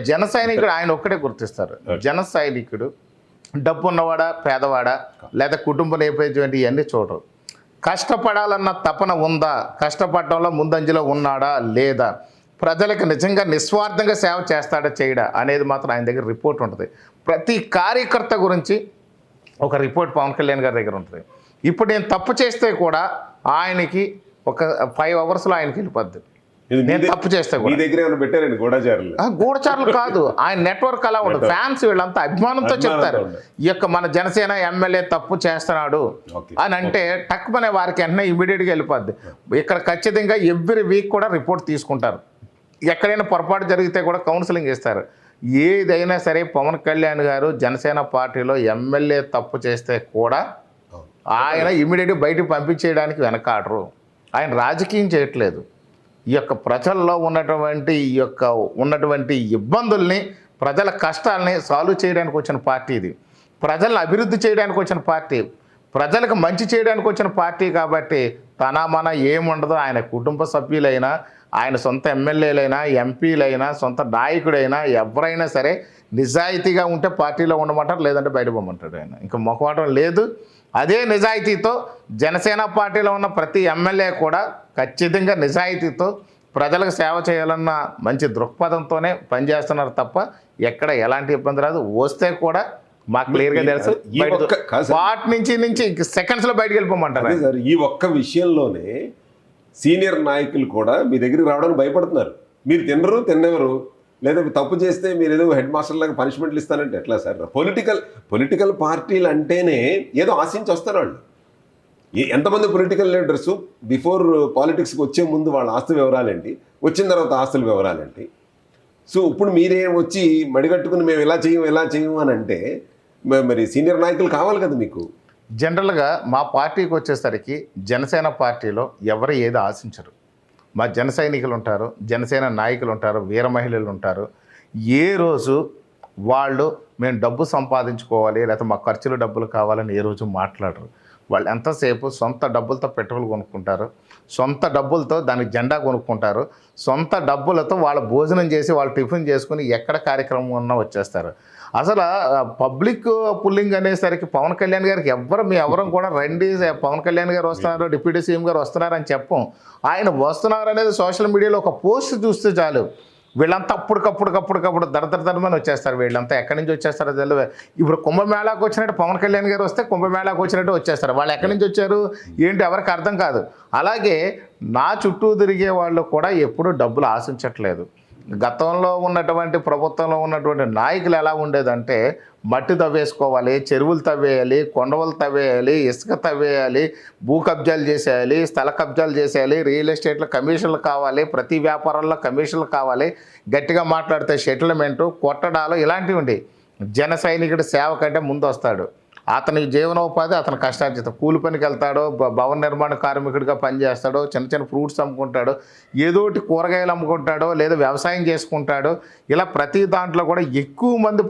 జన సైనికుడు ఆయన ఒక్కడే గుర్తిస్తారు. జన సైనికుడు డబ్బు ఉన్నవాడా పేదవాడా లేదా కుటుంబ నేపథ్యం ఇవన్నీ చూడరు. కష్టపడాలన్న తపన ఉందా, కష్టపడడంలో ముందంజలో ఉన్నాడా లేదా, ప్రజలకు నిజంగా నిస్వార్థంగా సేవ చేస్తాడా చేయడా అనేది మాత్రం ఆయన దగ్గర రిపోర్ట్ ఉంటుంది. ప్రతి కార్యకర్త గురించి ఒక రిపోర్ట్ పవన్ కళ్యాణ్ గారి దగ్గర ఉంటుంది. ఇప్పుడు నేను తప్పు చేస్తే కూడా ఆయనకి ఒక 5 అవర్స్లో ఆయనకి వెళ్ళిపోద్ది. నేను తప్పు చేస్తే గూఢచారులు కాదు, ఆయన నెట్వర్క్ అలా ఉండదు. ఫ్యాన్స్ వీళ్ళంతా అభిమానంతో చెప్తారు ఈ యొక్క మన జనసేన ఎమ్మెల్యే తప్పు చేస్తున్నాడు అని అంటే టక్కుమనే వారికి వెంటనే ఇమీడియట్గా వెళ్ళిపోద్ది. ఇక్కడ ఖచ్చితంగా ఎవ్రీ వీక్ కూడా రిపోర్ట్ తీసుకుంటారు. ఎక్కడైనా పొరపాటు జరిగితే కూడా కౌన్సిలింగ్ ఇస్తారు. ఏదైనా సరే పవన్ కళ్యాణ్ గారు జనసేన పార్టీలో ఎమ్మెల్యే తప్పు చేస్తే కూడా ఆయన ఇమీడియట్గా బయటకు పంపించేయడానికి వెనకాడరు. ఆయన రాజకీయం చేయట్లేదు. ఈ యొక్క ప్రజల్లో ఉన్నటువంటి ఇబ్బందుల్ని, ప్రజల కష్టాలని సాల్వ్ చేయడానికి వచ్చిన పార్టీ ఇది. ప్రజలను అభివృద్ధి చేయడానికి వచ్చిన పార్టీ, ప్రజలకు మంచి చేయడానికి వచ్చిన పార్టీ. కాబట్టి తన మన ఏముండదో, ఆయన కుటుంబ సభ్యులైనా, ఆయన సొంత ఎమ్మెల్యేలైనా, ఎంపీలైనా, సొంత నాయకుడైనా ఎవరైనా సరే నిజాయితీగా ఉంటే పార్టీలో ఉండమంటారు, లేదంటే బయట పోమంటాడు. ఆయన ఇంకా మొహమాటం లేదు. అదే నిజాయితీతో జనసేన పార్టీలో ఉన్న ప్రతి ఎమ్మెల్యే కూడా ఖచ్చితంగా నిజాయితీతో ప్రజలకు సేవ చేయాలన్న మంచి దృక్పథంతోనే పనిచేస్తున్నారు తప్ప ఎక్కడ ఎలాంటి ఇబ్బంది రాదు. వస్తే కూడా మాకు క్లియర్గా తెలుసు, వాటి నుంచి సెకండ్స్లో బయటకు వెళ్ళిపోమంటారు. సార్, ఈ ఒక్క విషయంలోనే సీనియర్ నాయకులు కూడా మీ దగ్గరికి రావడానికి భయపడుతున్నారు. మీరు తిన్నెవరు, లేదా తప్పు చేస్తే మీరు ఏదో హెడ్ మాస్టర్ లాగా పనిష్మెంట్లు ఇస్తానంటే ఎట్లా సార్? పొలిటికల్ పార్టీలు అంటేనే ఏదో ఆశించి వస్తారు వాళ్ళు. ఎంతమంది పొలిటికల్ లీడర్స్ బిఫోర్ పాలిటిక్స్కి వచ్చే ముందు వాళ్ళ ఆస్తి వివరాలేంటి, వచ్చిన తర్వాత ఆస్తుల వివరాలేంటి. సో ఇప్పుడు మీరే వచ్చి మడిగట్టుకుని మేము ఇలా చేయము అని అంటే మరి సీనియర్ నాయకులు కావాలి కదా మీకు. జనరల్గా మా పార్టీకి వచ్చేసరికి జనసేన పార్టీలో ఎవరు ఏది ఆశించరు. మా జన సైనికులు ఉంటారు, జనసేన నాయకులు ఉంటారు, వీర మహిళలు ఉంటారు. ఏ రోజు వాళ్ళు మేము డబ్బు సంపాదించుకోవాలి లేకపోతే మా ఖర్చులు డబ్బులు కావాలని ఏ రోజు మాట్లాడరు. వాళ్ళు ఎంతసేపు సొంత డబ్బులతో పెట్రోల్ కొనుక్కుంటారు, సొంత డబ్బులతో దానికి జెండా కొనుక్కుంటారు, సొంత డబ్బులతో వాళ్ళు భోజనం చేసి వాళ్ళు టిఫిన్ చేసుకుని ఎక్కడ కార్యక్రమం ఉన్నా వచ్చేస్తారు. అసలు పబ్లిక్ పుల్లింగ్ అనేసరికి పవన్ కళ్యాణ్ గారికి ఎవరం కూడా రండి పవన్ కళ్యాణ్ గారు వస్తున్నారు, డిప్యూటీ సీఎం గారు వస్తున్నారని చెప్పం. ఆయన వస్తున్నారు అనేది సోషల్ మీడియాలో ఒక పోస్ట్ చూస్తే చాలు వీళ్ళంతా అప్పటికప్పుడు దడమని వచ్చేస్తారు. వీళ్ళంతా ఎక్కడి నుంచి వచ్చేస్తారో తెలియదు. ఇప్పుడు కుంభమేళాకు వచ్చినట్టు పవన్ కళ్యాణ్ గారు వస్తే కుంభమేళాకు వచ్చినట్టు వచ్చేస్తారు. వాళ్ళు ఎక్కడి నుంచి వచ్చారు ఏంటి ఎవరికి అర్థం కాదు. అలాగే నా చుట్టూ తిరిగే వాళ్ళు కూడా ఎప్పుడూ డబ్బులు ఆశించట్లేదు. గతంలో ఉన్నటువంటి ప్రభుత్వంలో ఉన్నటువంటి నాయకులు ఎలా ఉండేదంటే మట్టి తవ్వేసుకోవాలి, చెరువులు తవ్వేయాలి, కొండవలు తవ్వేయాలి, ఇసుక తవ్వేయాలి, భూ కబ్జాలు చేసేయాలి, స్థల కబ్జాలు చేసేయాలి, రియల్ ఎస్టేట్లో కమిషన్లు కావాలి, ప్రతి వ్యాపారంలో కమిషన్లు కావాలి, గట్టిగా మాట్లాడితే సెటిల్మెంటు, కొట్టడాలు ఇలాంటివి ఉండి. జన సైనికుడి సేవ కంటే ముందు వస్తాడు. అతని జీవనోపాధి, అతని కష్టార్జితం. కూలి పనికి వెళ్తాడో, భవన నిర్మాణ కార్మికుడిగా పనిచేస్తాడో, చిన్న ఫ్రూట్స్ అమ్ముకుంటాడో, ఏదోటి కూరగాయలు అమ్ముకుంటాడో, లేదా వ్యవసాయం చేసుకుంటాడో. ఇలా ప్రతి దాంట్లో కూడా ఎక్కువ మంది